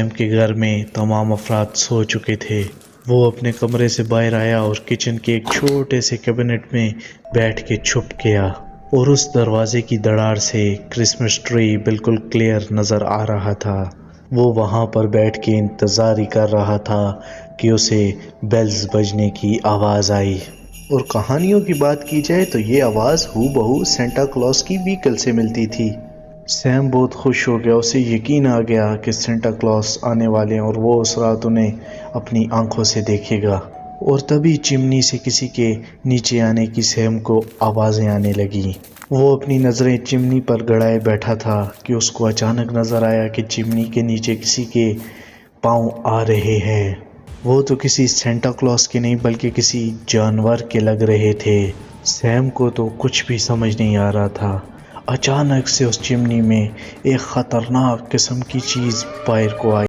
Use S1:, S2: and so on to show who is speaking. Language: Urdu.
S1: سیم کے گھر میں تمام افراد سو چکے تھے۔ وہ اپنے کمرے سے باہر آیا اور کچن کے ایک چھوٹے سے کیبنٹ میں بیٹھ کے چھپ گیا، اور اس دروازے کی دراڑ سے کرسمس ٹری بالکل کلیئر نظر آ رہا تھا۔ وہ وہاں پر بیٹھ کے انتظار ہی کر رہا تھا کہ اسے بیلز بجنے کی آواز آئی۔ اور کہانیوں کی بات کی جائے تو یہ آواز ہو بہو سینٹا کلاus کی وہیکل سے ملتی تھی۔ سیم بہت خوش ہو گیا، اسے یقین آ گیا کہ سینٹا کلاus آنے والے ہیں اور وہ اس رات انہیں اپنی آنکھوں سے دیکھے گا۔ اور تبھی چمنی سے کسی کے نیچے آنے کی سیم کو آوازیں آنے لگیں۔ وہ اپنی نظریں چمنی پر گڑائے بیٹھا تھا کہ اس کو اچانک نظر آیا کہ چمنی کے نیچے کسی کے پاؤں آ رہے ہیں۔ وہ تو کسی سینٹا کلاus کے نہیں بلکہ کسی جانور کے لگ رہے تھے۔ سیم کو تو کچھ بھی سمجھ نہیں آ رہا تھا۔ اچانک سے اس چمنی میں ایک خطرناک قسم کی چیز باہر کو آئی۔